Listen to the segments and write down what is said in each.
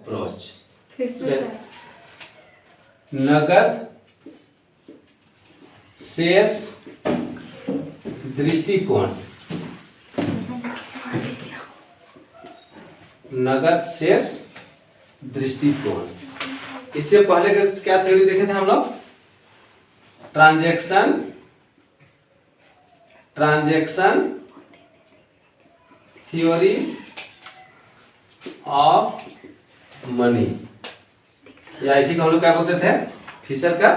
Approach. नगद शेष दृष्टिकोण, नगद शेष दृष्टिकोण। इससे पहले क्या थ्योरी देखे थे हम लोग? ट्रांजैक्शन थ्योरी ऑफ मनी, या इसी को हम लोग क्या बोलते थे? फिशर का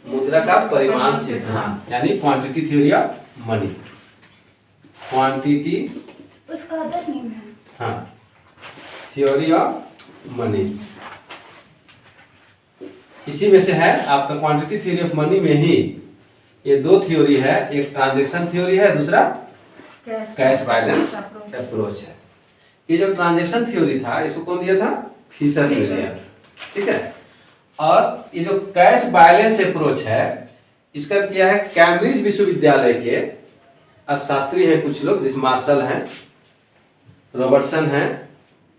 मुद्रा का परिमाण सिद्धांत, यानी quantity theory of money. Quantity उसका अदर नेम है। हाँ, थ्योरी ऑफ मनी। इसी में से है आपका क्वांटिटी थ्योरी ऑफ मनी में ही ये दो थ्योरी है, एक ट्रांजैक्शन थ्योरी है, दूसरा कैश बैलेंस अप्रोच है। ये जो ट्रांजैक्शन थ्योरी था इसको कौन दिया था? फिशर ने दिया, ठीक है। और ये जो कैश बैलेंस अप्रोच है इसका किया है कैम्ब्रिज विश्वविद्यालय के अर्थशास्त्री हैं कुछ लोग, जिस मार्शल हैं, रॉबर्टसन हैं,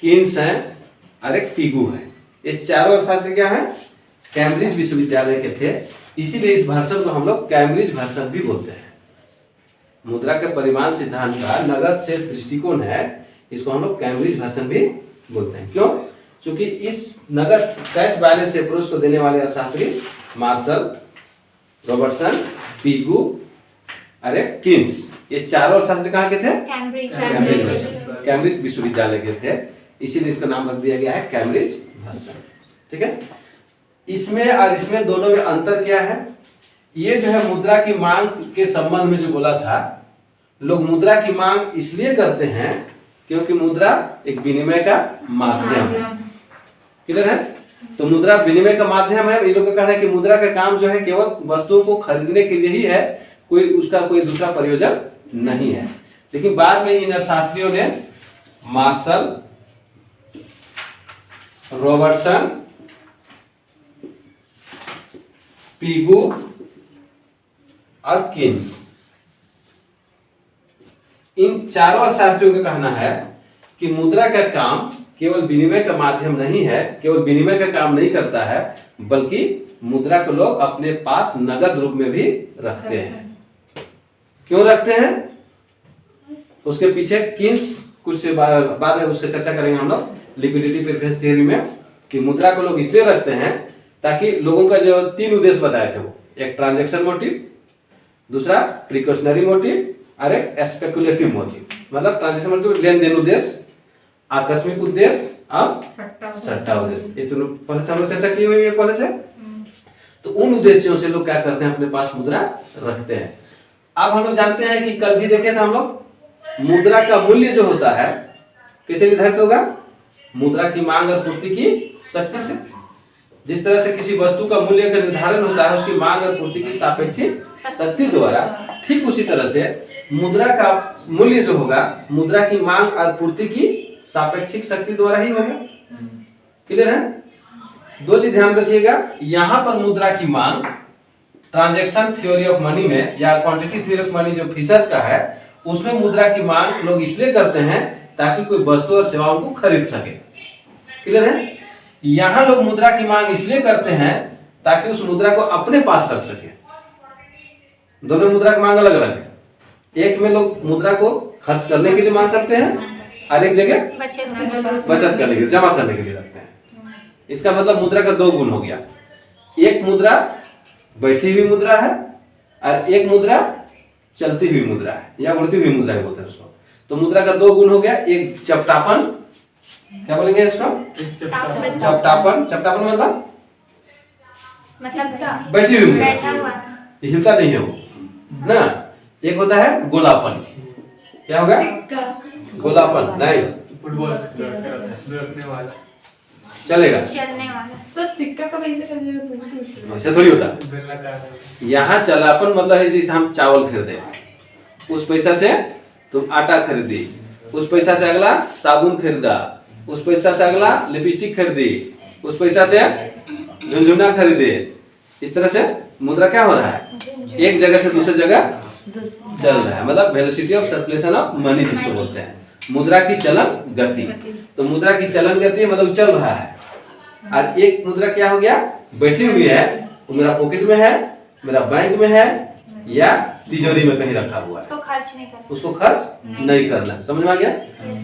कीन्स हैं और एक पिगू है। ये चारों अर्थशास्त्री क्या है? कैम्ब्रिज विश्वविद्यालय के थे, इसीलिए इस भाषण को हम लोग कैम्ब्रिज भाषण भी बोलते हैं। मुद्रा के परिमाण सिद्धांत का नगद शेष दृष्टिकोण है, इसको हम लोग कैम्ब्रिज भाषण भी बोलते हैं। क्यों? क्योंकि इस नगद कैश बैलेंस अप्रोच को देने वाले अर्थशास्त्री मार्शल, रॉबर्टसन, पिगू अरे कीन्स, ये चारों अर्थशास्त्री कहाँ के थे? कैम्ब्रिज विश्वविद्यालय के थे, इसीलिए इसका नाम रख दिया गया है कैम्ब्रिज भाषण, ठीक है। इसमें और इसमें दोनों में अंतर क्या है? ये जो है मुद्रा की मांग के संबंध में जो बोला था, लोग मुद्रा की मांग इसलिए करते हैं क्योंकि मुद्रा एक विनिमय का माध्यम है। क्लियर है? तो मुद्रा विनिमय का माध्यम है। ये लोग का कहना है कि मुद्रा का काम जो है केवल वस्तुओं को खरीदने के लिए ही है, कोई उसका कोई दूसरा प्रयोजन नहीं है। लेकिन बाद में इन अर्थशास्त्रियों ने मार्शल, रॉबर्टसन, पिगू और कीन्स, इन चारों अर्थशास्त्रियों का कहना है कि मुद्रा का काम केवल विनिमय का माध्यम नहीं है, केवल विनिमय का काम नहीं करता है, बल्कि मुद्रा को लोग अपने पास नगद रूप में भी रखते हैं। क्यों रखते हैं? उसके पीछे कीन्स कुछ बाद में उसकी चर्चा करेंगे हम लोग लिक्विडिटी प्रेफरेंस थ्योरी में, कि मुद्रा को लोग इसलिए रखते हैं ताकि लोगों का जो तीन उद्देश्य बताए थे वो, एक ट्रांजैक्शन मोटिव, दूसरा प्रिकॉशनरी मोटिव और एक स्पेकुलेटिव मोटिव। मतलब ट्रांजैक्शन मोटिव लेन देन उद्देश्य, आकस्मिक उद्देश्य और सट्टा उद्देश्य। ये दोनों पहले से हम लोग चर्चा की हुई है पहले से। तो उन उद्देश्यों से लोग क्या करते हैं? अपने पास मुद्रा रखते हैं। अब हम लोग जानते हैं कि कल भी देखे थे हम लोग, मुद्रा का मूल्य जो होता है कैसे निर्धारित होगा? मुद्रा की मांग और पूर्ति की शक्ति से। जिस तरह से किसी वस्तु का मूल्य का निर्धारण होता है उसकी मांग और पूर्ति की सापेक्षिक शक्ति द्वारा, ठीक उसी तरह से मुद्रा का मूल्य जो होगा मुद्रा की मांग और पूर्ति की सापेक्षिक शक्ति द्वारा ही होगा। क्लियर है? दो चीज ध्यान रखिएगा, यहाँ पर मुद्रा की मांग ट्रांजैक्शन थ्योरी ऑफ मनी में या क्वांटिटी थ्योरी ऑफ मनी जो फिशर्स का है उसमें मुद्रा की मांग लोग इसलिए करते हैं ताकि कोई वस्तु और सेवाओं को खरीद सके। क्लियर है? यहाँ लोग मुद्रा की मांग इसलिए करते हैं ताकि उस मुद्रा को अपने पास रख सके। दोनों मुद्रा की मांग अलग अलग है। एक में लोग मुद्रा को खर्च करने के लिए मांग करते हैं और एक जगह बचत करने के लिए, जमा करने के लिए रखते हैं। इसका मतलब मुद्रा का दो गुण हो गया, एक मुद्रा बैठी हुई मुद्रा है और एक मुद्रा चलती हुई मुद्रा है या उड़ती हुई मुद्रा बोलते हैं उसको। तो मुद्रा का दो गुण हो गया, एक चपटापन, क्या बोलेंगे इसको? चपटापन। चपटापन मतलब बैठी हुई मुद्रा, हिलता नहीं है वो ना। एक होता है गोलापन, क्या होगा? गोलापन नहीं, फुटबॉल रखने वाला चलेगा, चलने वाला। सर सिक्का का पैसे कर दिया ऐसा थोड़ी होता है। यहाँ चलापन मतलब है जैसे हम चावल खरीदे, उस पैसा से तुम आटा खरीदी, उस पैसा से अगला साबुन खरीदा, उस पैसा से अगला लिपस्टिक खरीदी, उस पैसा से झुनझुना खरीदे। इस तरह से मुद्रा क्या हो रहा है? एक जगह से दूसरी जगह चल रहा है, मतलब velocity of circulation of money जिसको बोलते हैं। मुद्रा की चलन गति। तो मुद्रा की चलन गति मतलब चल रहा है, और एक मुद्रा क्या हो गया, बैठी हुई है, वो मेरा पॉकेट में है, मेरा बैंक में है, या तिजोरी में कहीं रखा हुआ है, उसको खर्च नहीं करना। उसको खर्च नहीं करना। समझ में आ गया?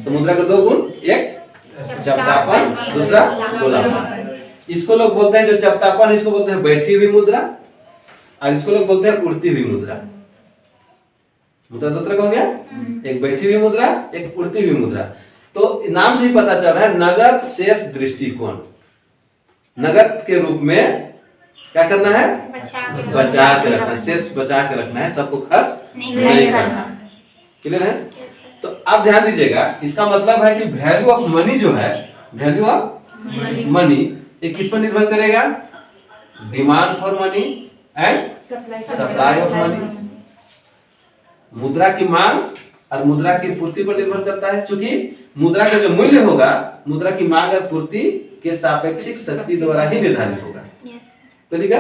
तो मुद्रा के दो गुण, एक चपटापन, दूसरा गोलापन। इसको लोग बोलते हैं, जो चपटापन इसको बोलते हैं बैठी हुई मुद्रा, और इसको लोग बोलते हैं उड़ती हुई मुद्रा। मुद्रा दो तरह का हो गया, एक बैठी हुई मुद्रा, एक उड़ती हुई मुद्रा। तो नाम से ही पता चल रहा है नगद शेष दृष्टिकोण। नगद के रूप में क्या करना है, बचा के रखना, शेष बचा के रखना है, सबको खर्च नहीं करना। क्लियर है? तो आप ध्यान दीजिएगा, इसका मतलब है कि वैल्यू ऑफ मनी जो है, वैल्यू ऑफ मनी ये किस पर निर्भर करेगा, demand for money and supply of money. मुद्रा की मांग और मुद्रा की पूर्ति पर निर्भर करता है, क्योंकि मुद्रा का जो मूल्य होगा मुद्रा की मांग और पूर्ति के सापेक्षिक शक्ति द्वारा ही निर्धारित होगा। ठीक है?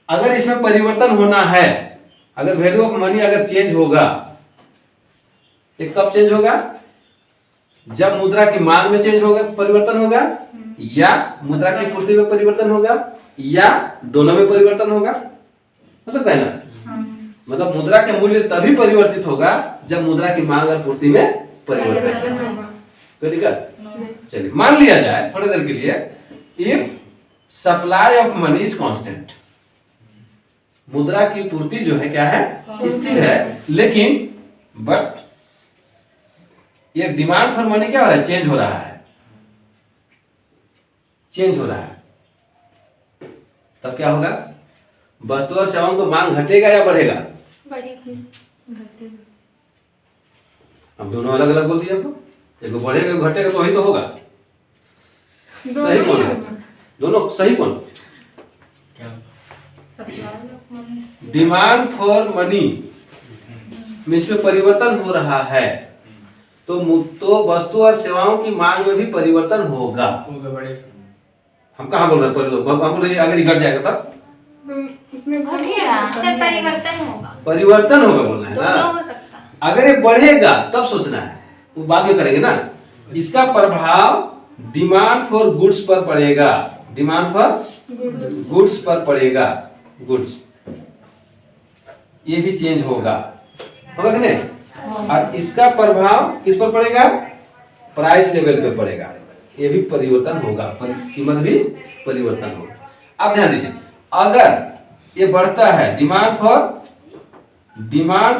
अगर इसमें परिवर्तन होना है, अगर वैल्यू ऑफ मनी अगर चेंज होगा, एक कब चेंज होगा, जब मुद्रा की मांग में चेंज होगा, परिवर्तन होगा, या मुद्रा की पूर्ति में परिवर्तन होगा, या दोनों में परिवर्तन होगा। हो सकता है ना? मतलब मुद्रा के मूल्य तभी परिवर्तित होगा जब मुद्रा की मांग और पूर्ति में परिवर्तन होगा। ठीक है? चलिए मान लिया जाए थोड़ी देर के लिए, if supply of money is constant, मुद्रा की पूर्ति जो है क्या है, स्थिर है, लेकिन बट ये डिमांड फॉर मनी क्या हो रहा है, चेंज हो रहा है, चेंज हो रहा है। तब क्या होगा, वस्तु और सेवाओं को मांग घटेगा या बढ़ेगा, अब दोनों अलग अलग बोल दिया आपको, एक बढ़ेगा एक घटेगा, तो वही तो होगा। सही कौन है, दोनों सही कौन, डिमांड फॉर मनी में इसमें परिवर्तन हो रहा है, तो वस्तु और सेवाओं की मांग में भी परिवर्तन होगा। हम कहाँ बोल रहे हैं, अगर ये घट जाएगा तब उसमें सर परिवर्तन होगा, परिवर्तन होगा बोलना है ना। दोनों हो सकता है। अगर ये बढ़ेगा तब सोचना है, वो बाद में करेंगे ना। इसका प्रभाव डिमांड फॉर गुड्स पर पड़ेगा, डिमांड फॉर गुड्स पर पड़ेगा, गुड्स ये भी चेंज होगा, होगा कि नहीं। और इसका प्रभाव किस पर पड़ेगा, प्राइस लेवल पे पड़ेगा, ये भी परिवर्तन होगा, कीमत भी परिवर्तन होगा। आप ध्यान दीजिए, अगर ये बढ़ता है, demand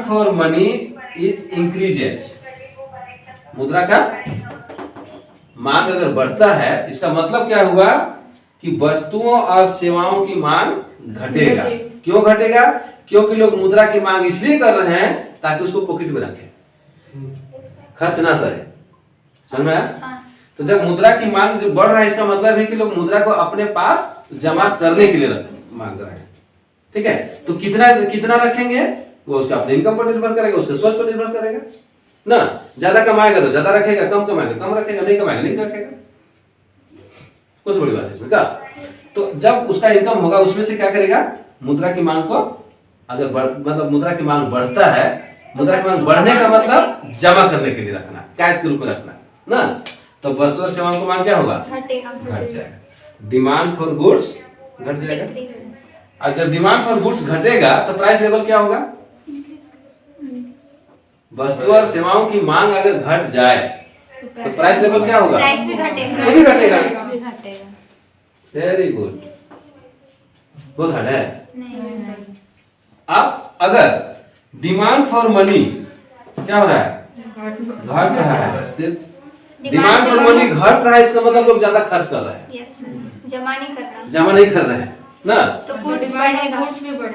for money is increases, मुद्रा का मांग अगर बढ़ता है, इसका मतलब क्या हुआ कि वस्तुओं और सेवाओं की मांग घटेगा। क्यों घटेगा, क्योंकि लोग मुद्रा की मांग इसलिए कर रहे हैं ताकि उसको पॉकेट में रखें, खर्च ना करें। समझ में आया? तो जब मुद्रा की मांग जो बढ़ रहा है, इसका मतलब है कि लोग मुद्रा को अपने पास जमा करने के लिए मांग रहे हैं। ठीक है? तो कितना रखेंगे वो उसका अपने इनकम पर निर्भर करेगा, उसके सोच पर निर्भर करेगा ना। ज्यादा कमाएगा तो ज्यादा रखेगा, कम कमाएगा कम रखेगा, नहीं कमाएगा नहीं रखेगा। कुछ बड़ी बात है इसमें क्या। तो जब उसका इनकम होगा, उसमें से क्या करेगा, मुद्रा की मांग को अगर मतलब मुद्रा की मांग बढ़ता है, मुद्रा की मांग बढ़ने का मतलब जमा करने के लिए रखना, कैश के रूप में रखना ना। तो वस्तु और सेवाओं की मांग क्या होगा, घट जाएगा, डिमांड फॉर गुड्स घट जाएगा। और जब डिमांड फॉर गुड्स घटेगा तो प्राइस लेवल क्या होगा, वस्तु और सेवाओं की मांग अगर घट जाए तो प्राइस लेवल क्या होगा, प्राइस भी घटेगा, वो भी घटेगा। वेरी गुड, बहुत हार्ड है। अब अगर डिमांड फॉर मनी क्या हो रहा है, घट रहा है, डिमांड फॉर मनी घट रहा है, इसका मतलब लोग ज्यादा खर्च कर रहे हैं, जमा नहीं कर रहे, जमा नहीं कर रहे हैं ना। तो गुड्स बढ़ेगा,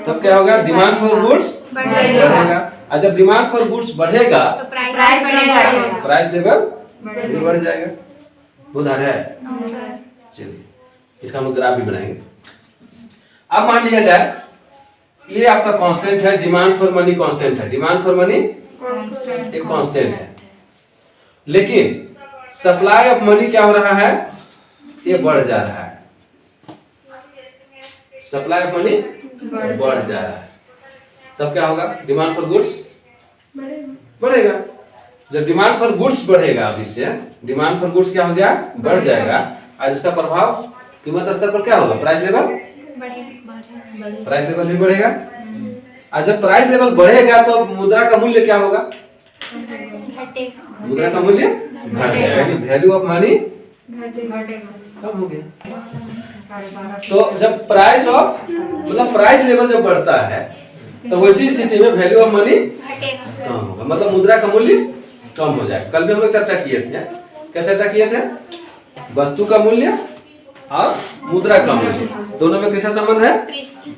तब क्या होगा, डिमांड फॉर गुड्स बढ़ेगा। और जब डिमांड फॉर गुड्स बढ़ेगा तो प्राइस बढ़ेगा, प्राइस लेवल भी बढ़ जाएगा। बहुत हार्ड है। चलिए इसका हम ग्राफ भी बनाएंगे। अब मान लिया जाए ये आपका कांस्टेंट है, डिमांड फॉर मनी कांस्टेंट है, डिमांड फॉर मनी एक कांस्टेंट है, लेकिन सप्लाई ऑफ मनी क्या हो रहा है, ये बढ़ जा रहा है, सप्लाई ऑफ मनी बढ़ जा रहा है। तब क्या होगा, डिमांड फॉर गुड्स बढ़ेगा। जब डिमांड फॉर गुड्स बढ़ेगा, अब इससे डिमांड फॉर गुड्स क्या हो गया, बढ़ जाएगा, और इसका प्रभाव कीमत स्तर पर क्या होगा, प्राइस लेवल, प्राइस लेवल भी बढ़ेगा। और जब प्राइस लेवल बढ़ेगा तो मुद्रा का मूल्य क्या होगा, घटेगा। मुद्रा का मूल्य घटेगा, यानी वैल्यू ऑफ मनी कम हो गया। तो जब प्राइस ऑफ मतलब प्राइस लेवल जब बढ़ता है तो वैसी स्थिति में वैल्यू ऑफ मनी घटेगा। कम होगा, मतलब मुद्रा का मूल्य कम हो जाएगा। कल भी हम लोग चर्चा किए थे, क्या चर्चा किए थे, वस्तु का मूल्य और मुद्रा का मूल्य दोनों में कैसा संबंध है,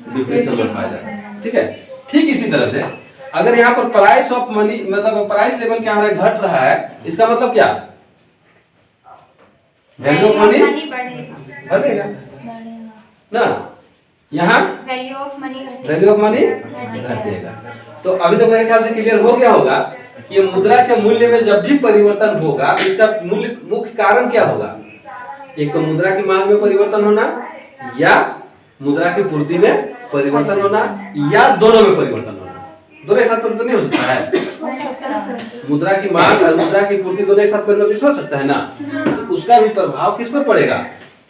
विपरीत संबंध पाया जाता है। ठीक है, ठीक इसी तरह से अगर यहाँ पर प्राइस ऑफ मनी मतलब प्राइस लेवल क्या हो रहा है, घट रहा है, इसका मतलब क्या, वैल्यू ऑफ मनी बढ़ेगा। बढ़ेगा ना, यहाँ वैल्यू ऑफ मनी घटेगा। वैल्यू ऑफ मनी घटेगा। तो अभी तो मेरे ख्याल से क्लियर हो गया होगा कि मुद्रा के मूल्य में जब भी परिवर्तन होगा इसका मूल्य मुख्य कारण क्या होगा, एक तो मुद्रा की मांग में परिवर्तन होना, या मुद्रा की पूर्ति में परिवर्तन होना, या दोनों में परिवर्तन होना। दोनों एक साथ परिवर्तन नहीं हो सकता है, मुद्रा की मांग और मुद्रा की पूर्ति दोनों एक साथ परिवर्तित हो सकता है ना, तो उसका भी प्रभाव किस पर पड़ेगा,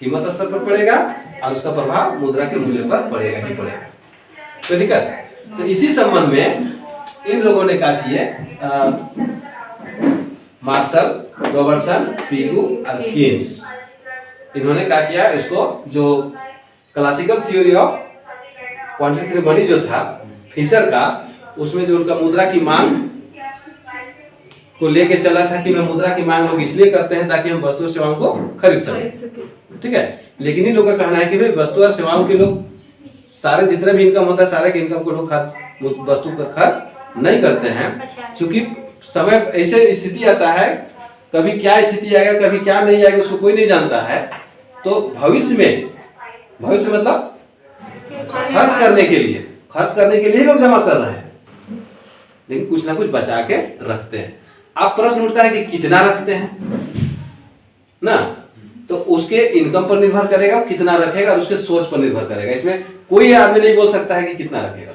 कीमत स्तर पर पड़ेगा, और उसका प्रभाव मुद्रा के मूल्य पर पड़ेगा ही पड़ेगा। तो ठीक है, तो इसी संबंध में इन लोगों ने क्या किए, मार्शल, रॉबर्टसन, पीगू और केन्स, इन्होंने क्या किया, इसको जो classical theory of quantitative money जो था फिशर का, उसमें जो उनका मुद्रा की मांग को लेके चला था कि मैं मुद्रा की मांग लोग इसलिए करते हैं ताकि हम वस्तु और सेवाओं को खरीद सकें। ठीक है, लेकिन इन लोगों का कहना है कि भाई वस्तु और सेवाओं के लोग सारे जितने भी इनकम होता है सारे के इनकम को लोग खर्च वस्तु पर खर्च नहीं करते हैं, क्योंकि समय ऐसे स्थिति आता है, कभी क्या स्थिति आएगा कभी क्या नहीं आएगा उसको कोई नहीं जानता है। तो भविष्य में, भविष्य मतलब खर्च करने के लिए लोग जमा कर रहे हैं, लेकिन कुछ ना कुछ बचा के रखते हैं। अब प्रश्न उठता है कि कितना रखते हैं ना, तो उसके इनकम पर निर्भर करेगा कितना रखेगा, और उसके सोर्स पर निर्भर करेगा। इसमें कोई आदमी नहीं बोल सकता है कि कितना रखेगा,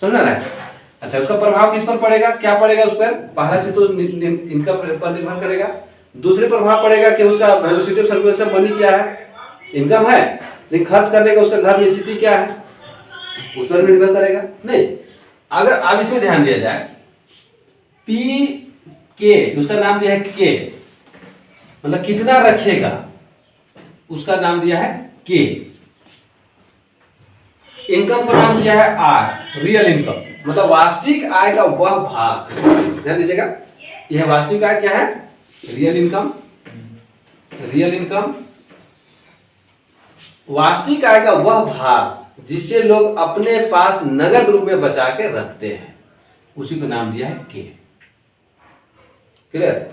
समझ रहा है। अच्छा, उसका प्रभाव किस पर पड़ेगा, क्या पड़ेगा उस पर, पहला से तो इनकम पर निर्भर करेगा, दूसरे प्रभाव पड़ेगा कि उसका वेलोसिटी ऑफ सर्कुलेशन मनी क्या है, इनकम है, लेकिन खर्च करने का उसका घर में स्थिति क्या है, उस पर निर्भर करेगा नहीं। अगर अब इसमें ध्यान दिया जाए, पी के उसका नाम दिया है के, मतलब कितना रखेगा उसका नाम दिया है के, इनकम को नाम दिया है आर, रियल इनकम मतलब वास्तविक आय का वह भाग, ध्यान दीजिएगा, यह वास्तविक आय क्या है, रियल इनकम, रियल इनकम वास्तविक आय का वह भाग जिसे लोग अपने पास नगद रूप में बचा के रखते हैं, उसी को नाम दिया है के। क्लियर,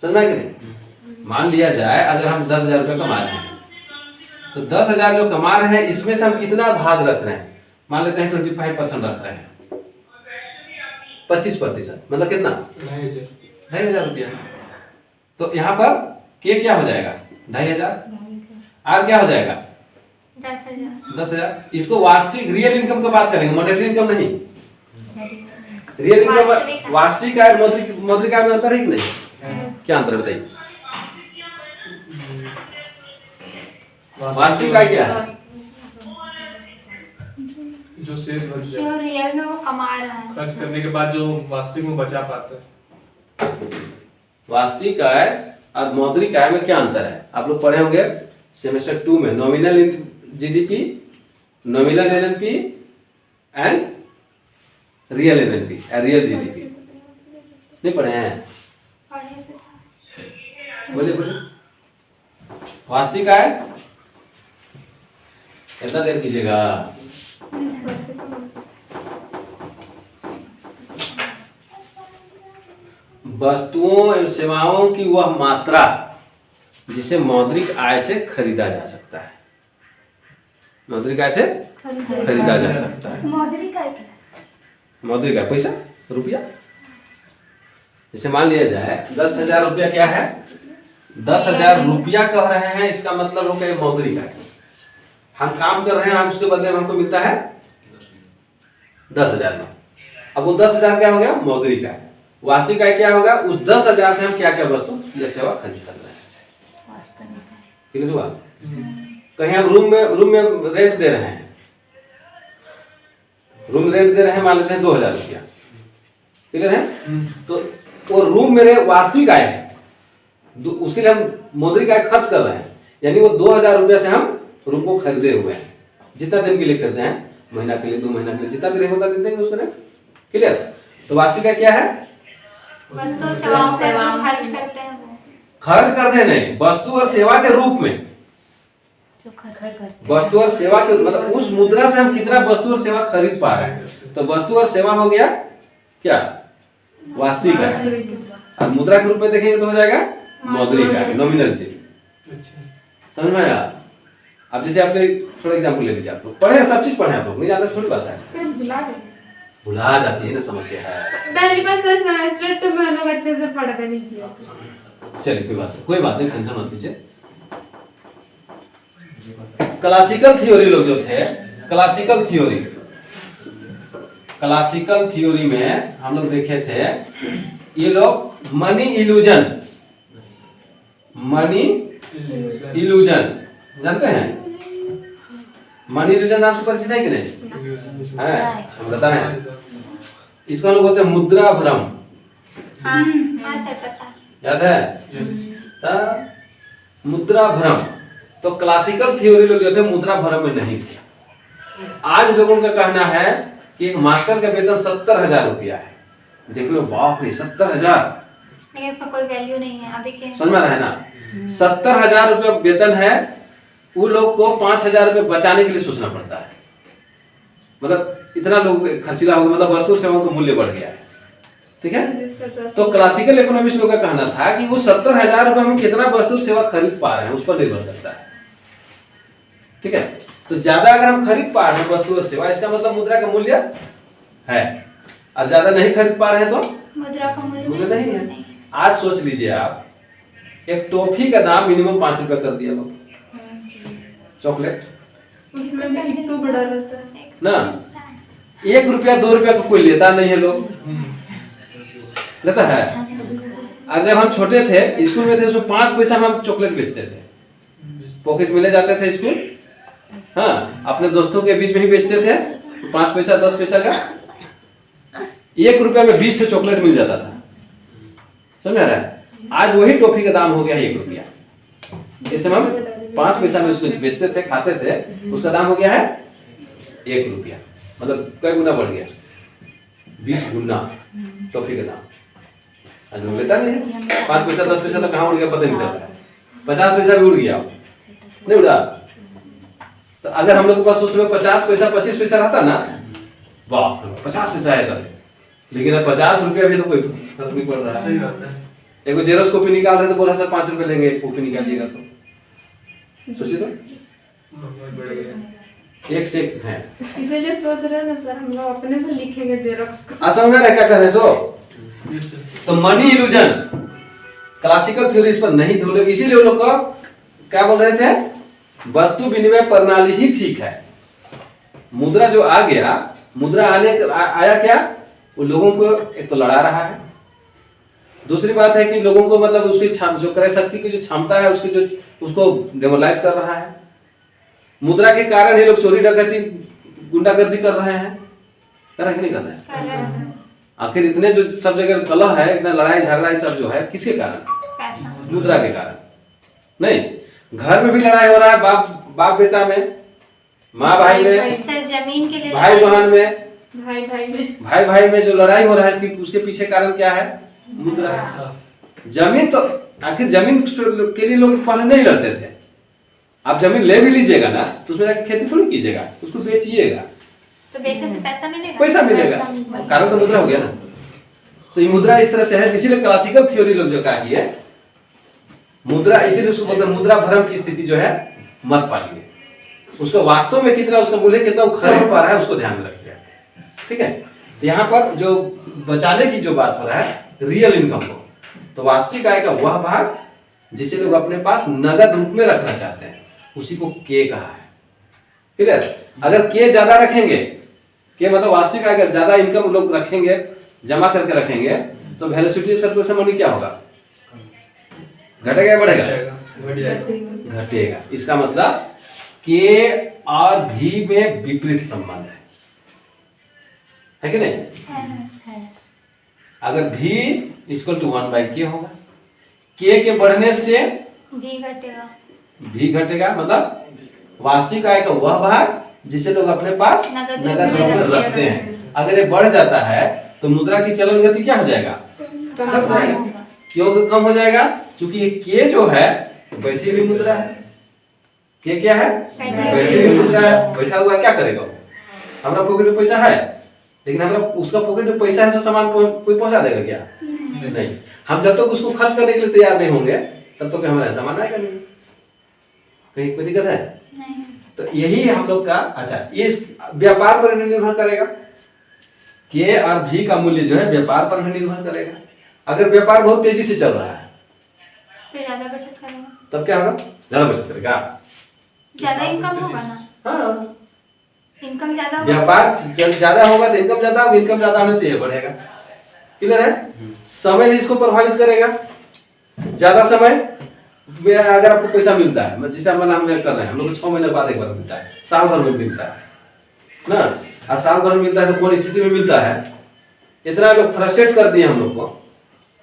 समझ में कि नहीं। मान लिया जाए अगर हम 10,000 रुपये कमा रहे हैं, तो 10,000 जो कमा रहे हैं इसमें से हम कितना भाग रख रहे हैं, मान लेते हैं 25% रख रहे हैं, 25% मतलब कितना, 2,500 रुपया। तो यहाँ पर के क्या हो जाएगा, 2,500, आर क्या हो जाएगा, 10,000। इसको वास्तविक रियल इनकम की बात करेंगे, मॉनेटरी इनकम नहीं, रियल इनकम वास्तविक आय मौद्रिक आय में अंतर है कि नहीं, क्या अंतर है बताइए, वास्तविक आय क्या है, जो शेष बच जो जाए रियल में वो कमा रहा है, खर्च करने के बाद जो वास्तविक में बचा पाता है। वास्तविक आय और मौद्रिक आय में क्या अंतर है, आप लोग पढ़े होंगे सेमेस्टर 2 में, nominal GDP, nominal NNP and real NNP, real GDP नहीं पढ़े हैं, पढ़े तो था। बोलिए बोलिए, वास्तविक आय कितना देर कीजिएगा, वस्तुओं एवं सेवाओं की वह मात्रा जिसे मौद्रिक आय से खरीदा जा सकता है, मौद्रिक आय से खरीदा जा सकता है। मौद्रिक आय क्या है? मौद्रिक आय पैसा, रुपया। जैसे मान लिया जाए 10,000 रुपया क्या है, 10,000 रुपया कह रहे हैं, इसका मतलब हो गया मौद्रिक आय। हम काम कर रहे हैं, हम उसके बदले में हमको मिलता है 10,000 में, अब वो 10,000 क्या हो गया, मौद्रिक आय। वास्तविक आय क्या होगा? उस 10,000 से हम क्या क्या वस्तु या सेवा खरीद सकते हैं। ठीक है सुबह? कहीं हम रूम में रेंट दे रहे हैं, रूम रेंट दे रहे हैं, मान लेते हैं 2,000 रुपया, ठीक है? तो वो रूम मेरे वास्तविक आय है, उसके लिए हम मौद्रिक आय खर्च कर रहे हैं, यानी वो 2,000 रुपया से हम रूम को खरीदे हुए हैं। जितना दिन के लिए खरीदे हैं, महीना के लिए, 2 महीना के लिए, जितना दिन होता दे देंगे उसको। क्लियर? तो वास्तविक आय क्या है? वस्तु और सेवाओं पर जो खर्च करते हैं वो। खर्च करते नहीं, वस्तु और सेवा के रूप में। वस्तु और सेवा के मतलब उस मुद्रा से हम कितना वस्तु और सेवा खरीद पा रहे हैं। तो वस्तु और सेवा हो गया क्या? वास्तविक आय। और मुद्रा के रूप में देखेंगे तो हो जाएगा मौद्रिक आय, नॉमिनल जी। समझ में आया? अब जैसे आपने थोड़ा एग्जांपल ले लीजिए, आप लोग पढ़े हैं, सब चीज पढ़े हैं आप लोग, नहीं जानते थोड़ी बात है, भुला जाती है ना, समस्या है। पहली बार सर सेमेस्टर तो मैं लोग अच्छे से पढ़ कर नहीं किया। चलिए कोई बात नहीं, टेंशन मत लीजिए। क्लासिकल थ्योरी लोग जो थे, क्लासिकल थ्योरी में हम लोग देखे थे, ये लोग मनी इल्यूजन जानते हैं? मनी इल्यूजन नाम से परिचित है कि नहीं? है, हम बताएं। इसको हम लोग बोलते हैं मुद्रा भ्रम। हाँ सर पता है। याद है? मुद्रा भ्रम। तो क्लासिकल थ्योरी लोग जो थे मुद्रा भ्रम में नहीं थे। आज लोगों का कहना है कि एक मास्टर का वेतन 70,000 रुपया है। देख लो, बाप रे, 70,000, लेकिन इसका कोई वैल्यू नहीं है अभी के। समझ में आ रहा है ना? 70,000 रुपया वेतन है, वो लोग को 5,000 रुपये बचाने के लिए सोचना पड़ता है। मतलब इतना लोग खर्चीला हो गया, मतलब वस्तु सेवाओं का मूल्य बढ़ गया है। ठीक है? तो क्लासिकल इकोनॉमिस्ट लोगों का कहना था कि वो 70,000 रुपये में कितना वस्तु सेवा खरीद पा रहे हैं उस पर निर्भर करता है। ठीक है? तो ज्यादा अगर हम खरीद पा रहे हैं वस्तु और सेवा, इसका मतलब मुद्रा का मूल्य है, और ज्यादा नहीं खरीद पा रहे हैं तो मुद्रा का मूल्य नहीं है। आज सोच लीजिए आप, एक टॉफी का दाम मिनिमम 5 रुपया कर दिया लोग, चॉकलेट, उसमें भी एक तो बड़ा रहता है ना, 1 रुपया 2 रुपया को कोई लेता नहीं है, लोग लेता है। और जब हम छोटे थे, स्कूल में थे, उसमें 5 पैसा में हम चॉकलेट बेचते थे, पॉकेट में ले जाते थे स्कूल। हाँ, अपने दोस्तों के बीच में ही बेचते थे, 5 पैसा 10 पैसा का, 1 रुपया में 20 चॉकलेट मिल जाता था। समझ आ रहा है? आज वही टॉफी का दाम हो गया 1 रुपया। इस समय हम 5 पैसा में उसको बेचते थे, खाते थे, उसका दाम हो गया है 1 रुपया। मतलब कई गुना बढ़ गया, 20 गुना टॉफी का दाम। आज लोग लेता नहीं है। 5 पैसा 10 पैसा तो कहाँ उड़ गया पता नहीं चल रहा है। 50 पैसा भी उड़ गया, नहीं उड़ा? तो अगर हम लोग के पास उस समय 50 पैसा 25 पैसा रहता ना, वाह 50 पैसा है, लेकिन अब 50 रुपया भी तो कोई फर्क नहीं पड़ रहा है। सही बात है। देखो जेरोक्स कॉपी निकाल रहे तो बोला सर 5 रुपए लेंगे, कॉपी निकालिएगा तो सोचिए तो, बढ़ गया। एक से एक है। इसीलिए सोच रहे हैं ना सर, हम लोग अपने से लिखेंगे जेरोक्स को। असम में क्या कर रहे सो? तो मनी इल्यूजन, क्लासिकल थ्योरी इस पर नहीं थे, इसीलिए वो लोग को क्या बोल रहे थे, वस्तु विनिमय प्रणाली ही ठीक है। मुद्रा जो आ गया, मुद्रा आया क्या, वो लोगों को एक तो लड़ा रहा है, दूसरी बात है कि लोगों को मतलब उसकी जो क्रय शक्ति की जो क्षमता है उसकी जो उसको डेमोलाइज कर रहा है। मुद्रा के कारण ही लोग चोरी डकैती गुंडागर्दी कर रहे हैं, कर रहे हैं कि नहीं कर रहे हैं? आखिर इतने जो सब जगह कलह है, इतना लड़ाई झगड़ा ये सब जो है, किसके कारण? मुद्रा के कारण। नहीं, घर में भी लड़ाई हो रहा है, बाप बेटा में, माँ भाई में, सर जमीन के लिए, भाई भाई में जो लड़ाई हो रहा है, उसके पीछे कारण क्या है? मुद्रा। जमीन तो आखिर जमीन के लिए लोग पहले नहीं लड़ते थे। आप जमीन ले भी लीजिएगा ना, तो उसमें जाकर खेती थोड़ी कीजिएगा, उसको बेचिएगा तो बेचने से पैसा मिलेगा, पैसा मिलेगा, कारण तो मुद्रा हो गया ना। तो ये मुद्रा इस तरह से है, इसीलिए क्लासिकल थ्योरी लोग जो कहा है मुद्रा, इसीलिए उसको बोलते हैं मुद्रा भ्रम की स्थिति जो है मत पालिए। उसको वास्तव में कितना उसका मूल्य कितना वो खरीद पा रहा है उसको ध्यान में रखिए। ठीक है? तो यहाँ पर जो बचाने की जो बात हो रहा है रियल इनकम को, तो वास्तविक आय का वह भाग जिसे लोग अपने पास नगद रूप में रखना चाहते हैं, उसी को के कहा है। ठीक है? अगर के ज्यादा रखेंगे, के मतलब वास्तविक आय का ज्यादा इनकम लोग रखेंगे, जमा करके रखेंगे, तो वेलोसिटी ऑफ सर्कुलेशन मनी क्या होगा? घटेगा या बढ़ेगा? घट जाएगा। घटेगा। इसका मतलब के और भी में विपरीत संबंध है कि नहीं? है। अगर v इक्वल टू 1/k होगा, k के बढ़ने से भी घटेगा। v घटेगा, मतलब वास्तविक आय का वह भाग जिसे लोग अपने पास नगद नगद रूप में रूप में रखते हैं। अगर ये बढ़ जाता है तो मुद्रा की चलन गति क्या हो जाएगा? कम घट जाएगा। होगा। क्यों कम हो जाएगा? क्योंकि ये k जो है बैठी हुई मुद्रा है। k क्या है? बैठी हुई मुद्रा है। बैठा हुआ क्या करेगा वो? हमारा पॉकेट में पैसा है, लेकिन हमारा उसका पॉकेट में पैसा है तो सामान कोई पहुंचा देगा क्या? नहीं। हम जब तक उसको खर्च करने के लिए तैयार नहीं होंगे तब तक हमारा सामान आएगा नहीं। कहीं कोई दिक्कत है? नहीं। तो यही हम लोग का अच्छा, ये व्यापार पर निर्भर करेगा। के और भी का मूल्य जो है व्यापार पर भी निर्भर करेगा। अगर व्यापार बहुत तेजी से चल रहा है तो ज्यादा बचत करेगा। तब क्या होगा? ज्यादा बचत करेगा। ज्यादा इनकम होगा ना। हाँ, इनकम ज्यादा होगा। व्यापार ज्यादा होगा तो इनकम ज्यादा होगा, इनकम ज्यादा होने से ये बढ़ेगा। क्लियर है? समय भी इसको प्रभावित करेगा। ज्यादा समय में अगर आपको पैसा मिलता है, जैसे हम कर रहे हैं, हम लोग को 6 महीने बाद एक बार मिलता है, साल भर में मिलता है ना। और साल भर में मिलता है तो कौन स्थिति में मिलता है? इतना लोग फ्रस्ट्रेट कर दिए हम लोग को,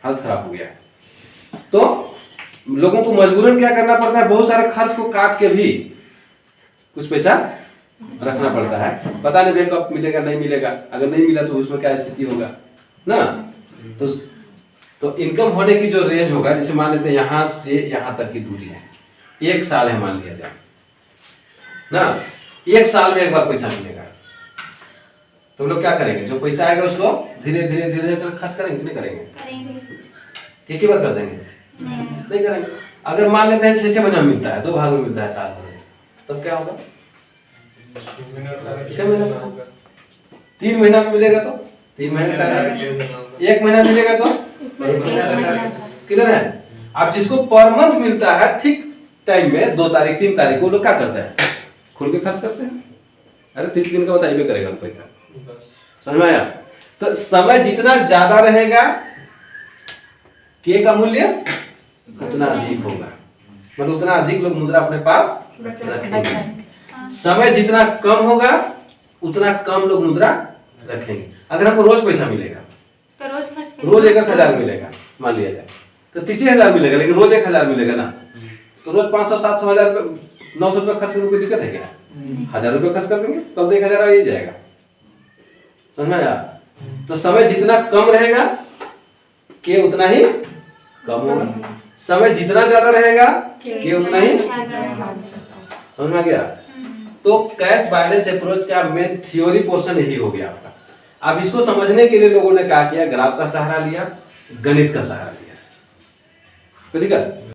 हालत खराब हो गया। तो लोगों को मजबूरन क्या करना पड़ता है? बहुत सारे खर्च को काट के भी कुछ पैसा रखना पड़ता है। पता नहीं बैंक कब मिलेगा नहीं मिलेगा, अगर नहीं मिला तो उसमें क्या स्थिति होगा ना। तो इनकम होने की जो रेंज होगा, जैसे मान लेते हैं यहाँ से यहाँ तक की दूरी है, 1 साल है मान लिया जाए ना। 1 साल में एक बार पैसा मिलेगा तो लोग क्या करेंगे? जो पैसा आएगा उसको धीरे धीरे धीरे कर खर्च करेंगे कि नहीं करेंगे? करेंगे। एक ही बार कर देंगे? नहीं करेंगे। अगर मान लेते हैं 6 महीना मिलता है, 2 भाग में मिलता है साल भर में, तब क्या होगा? 6 महीना। 3 महीना में मिलेगा तो 3 महीने का है। 1 महीना मिलेगा तो 1 महीना का। क्लियर है? अब जिसको पर मंथ मिलता है ठीक टाइम में 2 तारीख 3 तारीख को लोग क्या करते हैं? खुल के खर्च करते हैं। अरे 30 दिन का बताइए करेगा पैसा। समझ में आया? तो समय जितना ज्यादा रहेगा के का मूल्य उतना अधिक होगा, मतलब उतना अधिक लोग मुद्रा अपने पास रखेंगे। समय जितना कम होगा उतना कम लोग मुद्रा रखेंगे। अगर हमको रोज पैसा मिलेगा तो रोज खर्च करेंगे। रोज 1000 मिलेगा मान लिया जाए, तो 30,000 मिलेगा, लेकिन रोज 1000 मिलेगा ना, तो रोज 500 700 1000 900 रुपये खर्च करने में कोई दिक्कत है क्या? 1000 रुपये खर्च कर देंगे, कल तो 1000 आ ही जाएगा। समझ में आया? तो समय जितना कम रहेगा के उतना ही कम होगा, समय जितना ज्यादा रहेगा के उतना ही। समझ में आ गया? तो कैश बैलेंस अप्रोच का मेन थ्योरी पोर्शन यही हो गया आपका। अब इसको समझने के लिए लोगों ने क्या किया? ग्राफ का सहारा लिया, गणित का सहारा लिया। कोई दिक्कत?